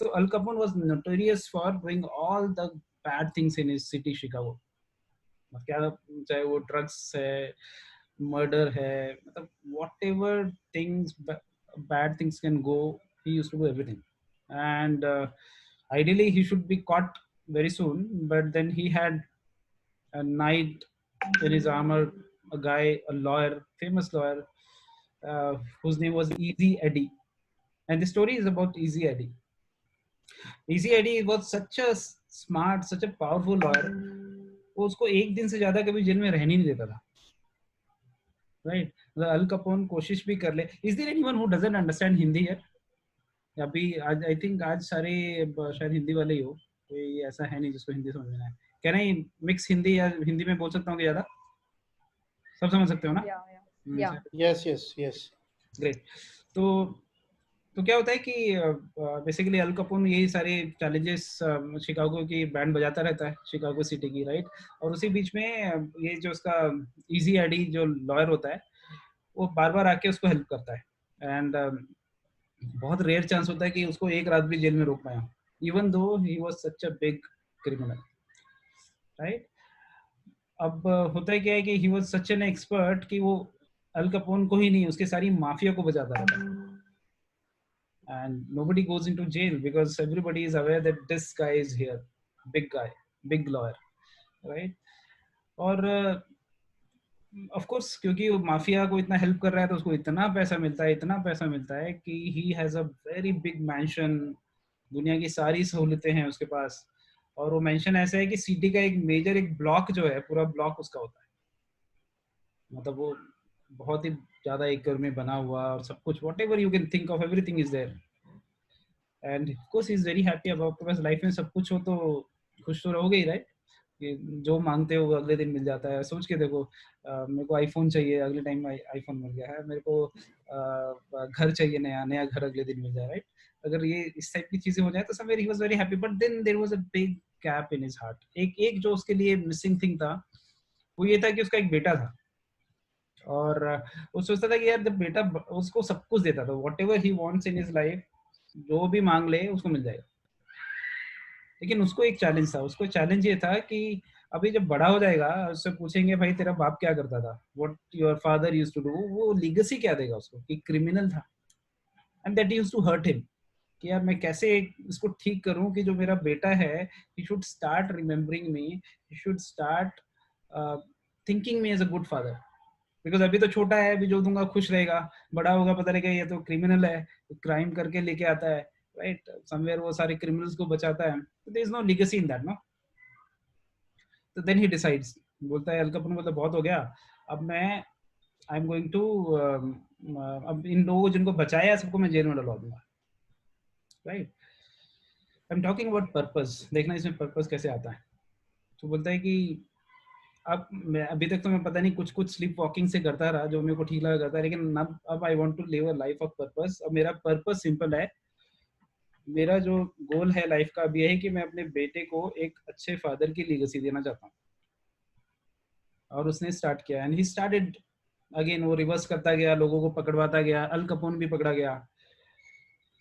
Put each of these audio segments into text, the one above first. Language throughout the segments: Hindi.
So Al Capone was notorious for doing all the bad things in his city, Chicago. क्या चाहे वो ड्रग्स है, मर्डर है, मतलब whatever things, bad things can go, he used to do everything. And ideally he should be caught very soon, but then he had a knight in his armor, a guy, a lawyer, famous lawyer, whose name was Easy Eddie. And the story is about Easy Eddie. Easy Eddie was such a smart, such a powerful lawyer. वो उसको एक दिन से ज्यादा कभी जेल में रहने नहीं देता था, राइट? अल कपोन कोशिश भी कर ले. Is there anyone who doesn't understand Hindi है? अभी आज आई थिंक आज सारे शायद हिंदी वाले ही हो, कोई ऐसा है नहीं जिसको हिंदी समझ में आए. क्या नहीं मिक्स हिंदी या हिंदी में बोल सकता हूँ कि ज्यादा सब समझ सकते हो ना? Yes yes yes, great. तो क्या होता है कि बेसिकली अल कपोन यही सारे चैलेंजेस शिकागो की बैंड बजाता रहता है, शिकागो सिटी की, राइट? और उसी बीच में ये जो उसका इजी एडी जो लॉयर होता है वो बार बार आके उसको हेल्प करता है. एंड बहुत रेयर चांस होता है कि उसको एक रात भी जेल में रोक पाया, even though he was such a big criminal, right? अब होता है क्या है कि he was such an expert कि वो अल कपोन को ही नहीं, उसके सारी माफिया को बचाता रहता है. And nobody goes into jail because everybody is aware that this guy is here, big guy, big lawyer, right? और ऑफ कोर्स क्योंकि वो माफिया को इतना हेल्प कर रहा है तो उसको इतना पैसा मिलता है, इतना पैसा मिलता है कि he has a very big mention, दुनिया की सारी सहूलतें हैं उसके पास. और वो मैंशन ऐसा है कि सिटी का एक मेजर एक ब्लॉक जो है, पूरा ब्लॉक उसका होता है. मतलब वो बहुत ही ज्यादा एकड़ में बना हुआ और सब कुछ, whatever you can think of, everything is there. And of course he is very happy. अब आपके पास लाइफ में सब कुछ हो तो खुश तो रहोगे ही, राइट? कि जो मांगते हो वो अगले दिन मिल जाता है. सोच के देखो, मेरे को आईफोन चाहिए, अगले टाइम आईफोन मिल गया है. मेरे को घर चाहिए, नया नया घर अगले दिन मिल जाए, राइट? अगर ये इस टाइप की चीजें हो जाए तो somewhere he was very happy. But then there was a big gap in his heart. एक जो उसके लिए मिसिंग थिंग था वो ये था कि उसका एक बेटा था. और वो सोचता था कि यार जब बेटा उसको सब कुछ देता था, whatever he wants in his life, जो भी मांग ले उसको मिल जाएगा. लेकिन उसको एक चैलेंज था. उसको चैलेंज ये था कि अभी जब बड़ा हो जाएगा उससे पूछेंगे भाई तेरा बाप क्या करता था, what your father used to do, वो लीगेसी क्या देगा उसको कि क्रिमिनल था. And that used to hurt him कि यार मैं कैसे इसको ठीक करूं कि जो मेरा बेटा है he should start remembering me, he should start thinking me as a good father. Because अभी तो छोटा है, अभी जो दूंगा खुश रहेगा, बड़ा होगा पता लगेगा ये तो क्रिमिनल है, क्राइम करके लेके आता है, राइट? समवेयर वो सारे क्रिमिनल्स को बचाता है. There is no legacy in that, no. तो देन ही डिसाइड्स, बोलता है अल कपोन मतलब बहुत हो गया, अब मैं आई एम गोइंग टू, अब इन लोगों को जिनको बचाया सबको मैं जेल में डलवा दूंगा, right? I am talking about purpose. देखना इसमें पर्पस कैसे आता है. तो बोलता है कि अब मैं अभी तक तो मैं पता नहीं कुछ कुछ स्लीप वॉकिंग से करता रहा जो मेरे को ठीक लगा करता है, लेकिन अब I want to live a life of purpose. अब मेरा पर्पस सिंपल है. मेरा जो गोल है लाइफ का अभी है कि मैं अपने बेटे को एक अच्छे फादर की लीगेसी देना चाहता हूँ. और उसने स्टार्ट किया एंड ही स्टार्टेड अगेन. वो रिवर्स करता गया, लोगों को पकड़वाता गया. अल कपोन भी पकड़ा गया.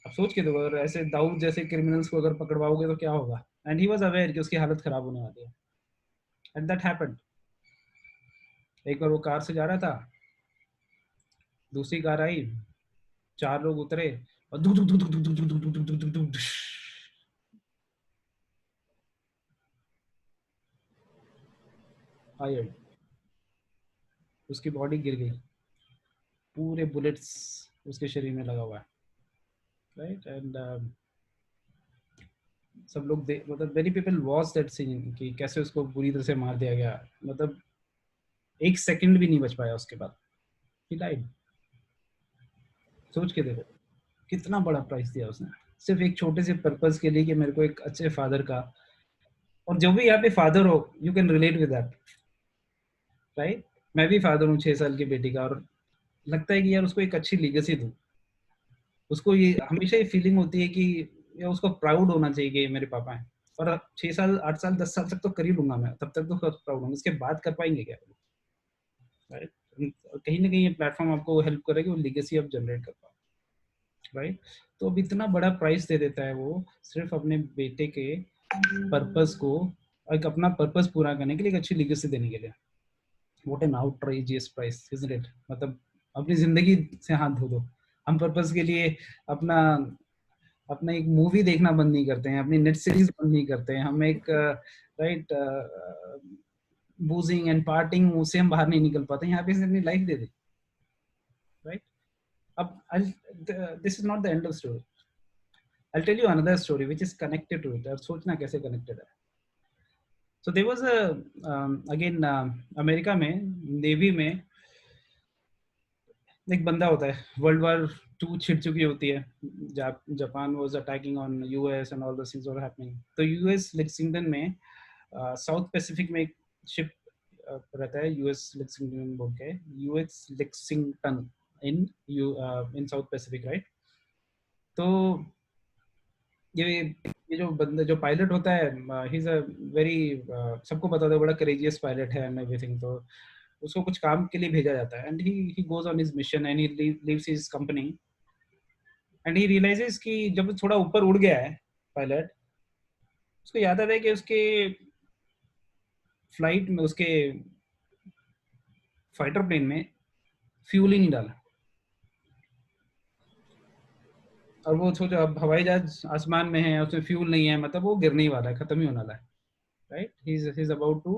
अब सोच के देखो, अगर ऐसे दाऊद जैसे क्रिमिनल्स को अगर पकड़वाओगे तो क्या होगा. एंड ही वाज अवेयर कि उसकी हालत खराब होने वाली है. And that happened. एक बार वो कार से जा रहा था, दूसरी कार आई, 4 लोग उतरे और दुक दुक दुक दुक दुक दुक दुक दुक दुक दुक दुक दुक. फायर्ड. उसकी बॉडी गिर गई, पूरे बुलेट्स उसके शरीर में लगा हुआ है, राइट? एंड सब लोग मतलब very people watch that scene कि कैसे उसको बुरी तरह से मार दिया गया. मतलब एक सेकंड भी नहीं बच पाया उसके बाद. He died. सोच के देखो कितना बड़ा प्राइस दिया उसने सिर्फ एक छोटे से पर्पस के लिए कि मेरे को एक अच्छे फादर का. और जो भी यहाँ पे फादर हो, you can relate with that, right? मैं भी फादर हूँ 6 साल की बेटी का, और लगता है कि यार उसको एक अच्छी लीगेसी दूँ. उसको ये हमेशा ये फीलिंग होती है कि या उसको प्राउड होना चाहिए कि मेरे पापा हैं. और 6 साल 8 साल 10 साल तक तो कर ही लूंगा मैं, तब तक तो प्राउड हूँ. इसके बाद कर पाएंगे क्या, राइट? कहीं ना कहीं ये प्लेटफॉर्म आपको हेल्प करेगा वो लीगेसी आप जनरेट कर पाओ, राइट? तो अब इतना बड़ा प्राइस दे देता है वो सिर्फ अपने बेटे के पर्पस को, एक अपना पर्पस पूरा करने के लिए, एक अच्छी लीगेसी देने के लिए. What an outrageous price, isn't it? मतलब अपनी जिंदगी से हाथ धो दो. हम पर्पस के लिए अपना अपना एक मूवी देखना बंद नहीं करते हैं, अपनी नेट सीरीज बंद नहीं करते हैं, हम एक राइट बूजिंग एंड पार्टिंग उससे हम बाहर नहीं निकल पाते. यहाँ पे अपनी लाइफ दे दे, राइट? अब this is not the end of story. I'll tell you another story which is connected to it. और सोचना कैसे connected है. So there was a again America में नेवी में एक बंदा होता है. वर्ल्ड वॉर 2 छिड़ चुकी होती है. Japan was attacking on US and all those things were happening. तो US लेक्सिंगटन में साउथ पैसिफिक में एक शिप रहता है, यूएस लेक्सिंगटन बोल के, यूएस लेक्सिंगटन इन साउथ पैसिफिक, राइट? तो ये जो बंदा जो पायलट होता है, ही इज अ वेरी, सबको पता होता है बड़ा करेजियस पायलट है एंड एवरीथिंग. तो उसको कुछ काम के लिए भेजा जाता है and he goes on his mission and he leaves his company and he realises कि जब वो थोड़ा ऊपर उड़ गया है पायलट, उसको याद आता है कि उसके फ्लाइट में, उसके फाइटर प्लेन में फ्यूल ही नहीं डाला. और वो सोचो अब हवाई जहाज आसमान में है, उसमें फ्यूल नहीं है, मतलब वो गिरने ही वाला है, खत्म ही होने वाला है, right? He is about to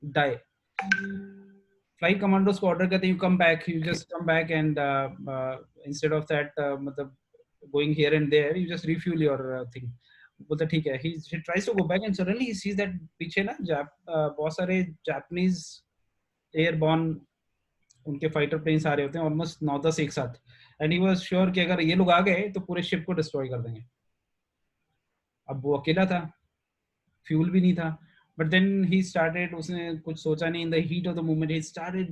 die. Flight commandos को ऑर्डर करते हैं, you come back, you just come back and instead of that मतलब going here and there, you just refuel your thing. बोलता ठीक है. He tries to go back and suddenly he sees that पीछे ना बहुत सारे जापानीज एयरबॉर्न उनके फाइटर प्लेन्स आ रहे होते हैं, ऑलमोस्ट 9-10 एक साथ. एंड ही वाज श्योर कि अगर ये लोग आ गए तो पूरे शिप को डिस्ट्रॉय कर देंगे. अब वो अकेला था, फ्यूल भी नहीं था, बट देन ही स्टार्टेड, उसने कुछ सोचा नहीं, in the heat of the moment he started,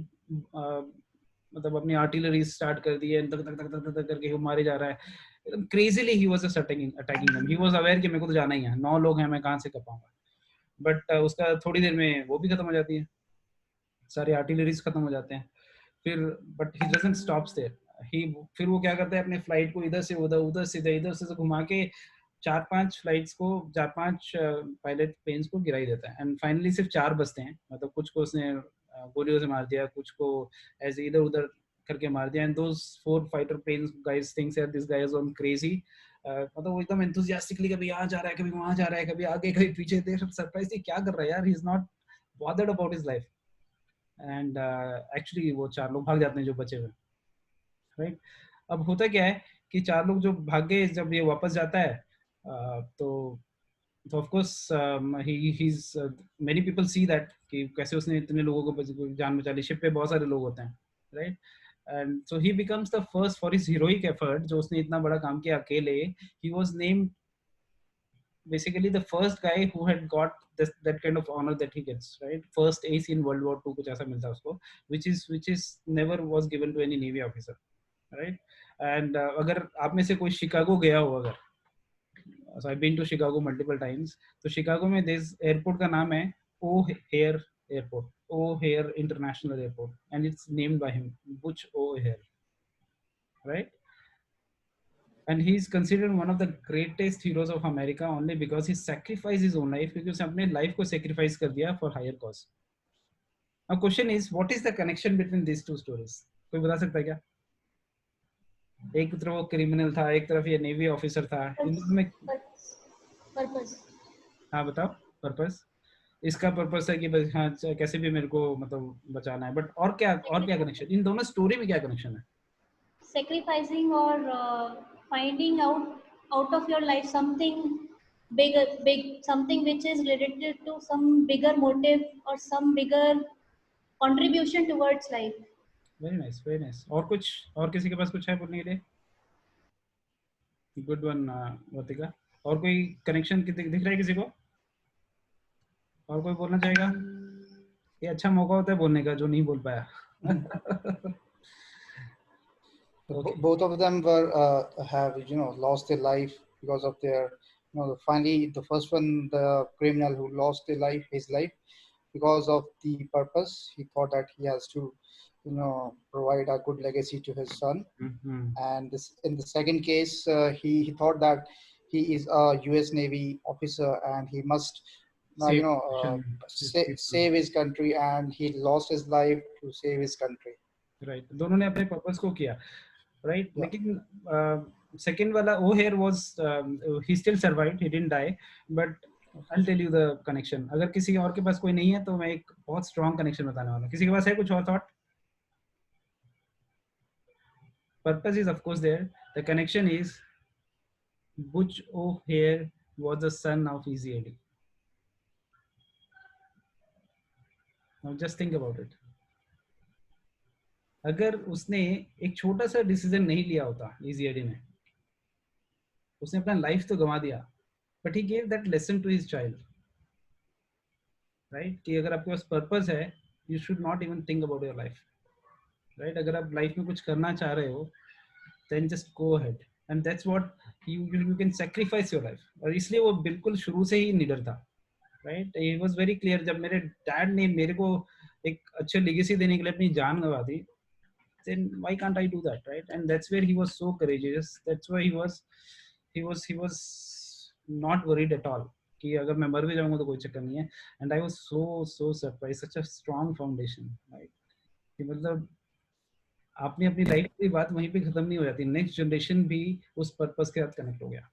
मतलब अपनी आर्टिलरी स्टार्ट कर दी है, तक तक तक तक तक करके वो मारे जा रहा है एकदम crazily. He was attacking them. He was aware कि मेरे को तो जाना ही है, 9 लोग हैं, मैं कहां से कर पाऊंगा. बट उसका थोड़ी देर में वो भी खत्म हो जाती है, सारे आर्टिलरीज खत्म हो जाते हैं. फिर but he doesn't stops there. ही फिर वो क्या करता है, अपने फ्लाइट को इधर से उधर, उधर से इधर से घुमा के 4-5 फ्लाइट्स को, 4-5 पायलट प्लेन्स को गिरा ही देता है. एंड फाइनली सिर्फ 4 बचते हैं, मतलब कुछ को उसने गोलियों से मार दिया, कुछ को ऐसे इधर उधर करके मार दिया. And those 4 fighter planes guys thinks that this guy is on crazy. मतलब वो एकदम एंथुसियास्टिकली कभी यहाँ जा रहा है, कभी वहां जा रहा है, कभी आगे कभी पीछे. देख सरप्राइज, क्या कर रहा है यार, he is not bothered about his life. And actually वो 4 लोग भाग जाते हैं जो बचे हुए, राइट? अब होता क्या है कि 4 लोग जो भाग गए, जब ये वापस जाता है तो of course he is many people see that कि कैसे उसने इतने लोगों को जान बचा ली. शिप पे बहुत सारे लोग होते हैं, right? And so he becomes the first for his heroic effort, जो उसने इतना बड़ा काम किया अकेले. He was named basically the first guy who had got that kind of honor that he gets, right? First ace in World War II, कुछ ऐसा मिलता है उसको, which is never was given to any Navy officer, right? And अगर आप में से कोई शिकागो गया हो, अगर, so I've been to Chicago multiple times, तो शिकागो में this airport का नाम है O'Hare Airport, O'Hare International Airport, and it's named by him, Butch O'Hare, right? And he is considered one of the greatest heroes of America only because he sacrificed his own life, क्योंकि उसने अपने life को sacrifice कर दिया for higher cause. Now question is, what is the connection between these two stories? कोई बता सकता है क्या? एक तरफ वो क्रिमिनल था, एक तरफ ये नेवी ऑफिसर था, इनमें पर्पस. हाँ बताओ. पर्पस, इसका पर्पस है कि बस हाँ कैसे भी मेरे को मतलब बचाना है, बट और क्या कनेक्शन इन दोनों स्टोरी में, क्या कनेक्शन है? Sacrificing or finding out of your life something big, something which is related to some bigger motive or some bigger contribution towards life. Very nice, very nice. और कुछ, और किसी के पास कुछ है बोलने के लिए? गुड वन वर्तिका. और कोई कनेक्शन दिख रहा है किसी को? और कोई बोलना चाहेगा? ये अच्छा मौका होता है बोलने का, जो नहीं बोल पाया. Okay. Both of them were have lost their life because of their finally the first one, the criminal who lost his life because of the purpose. He thought that he has to provide a good legacy to his son. Mm-hmm. And this, in the second case, he thought that he is a U.S. Navy officer and he must, Save nation, his people. save his country, and he lost his life to save his country. Right. दोनों ने अपने पर्पस को किया, right? Yeah. लेकिन second वाला O'Hare was he still survived, he didn't die, but I'll tell you the connection. अगर किसी और के पास कोई नहीं है तो मैं एक बहुत strong connection बताने वाला हूँ. किसी के पास है कुछ और thought? Purpose is of course there. The connection is Butch O'Hare was the son of Easy Eddie. Now just think about it. अगर उसने एक छोटा सा डिसीजन नहीं लिया होता इजी एडी ने, उसने अपना लाइफ तो गंवा दिया, but he gave that lesson to his child, right? कि अगर आपके पास पर्पस है, you should not even think about your life, right? अगर आप लाइफ में कुछ करना चाह रहे हो, then just go ahead, and that's what you can sacrifice your life. और इसलिए वो बिल्कुल शुरू से ही निडर था, right? He was very clear. जब मेरे डैड ने मेरे को एक अच्छे लेगेसी देने के लिए अपनी जान गंवा दी, then why can't I do that, right? And that's where he was so courageous. That's why he was not worried at all कि अगर मैं मर भी जाऊंगा तो कोई चक्कर नहीं है. And I was so surprised. Such a strong foundation, right? कि मतलब आपने अपनी लाइफ की बात वहीं पे खत्म नहीं हो जाती, नेक्स्ट जनरेशन भी उस पर्पस के साथ कनेक्ट हो गया,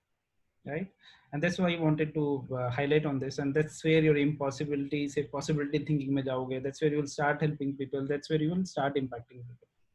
right? And that's why I wanted to highlight on this. And that's where your impossibility, say possibility thinking में जाओगे. That's where you will start helping people. That's where you will start impacting people.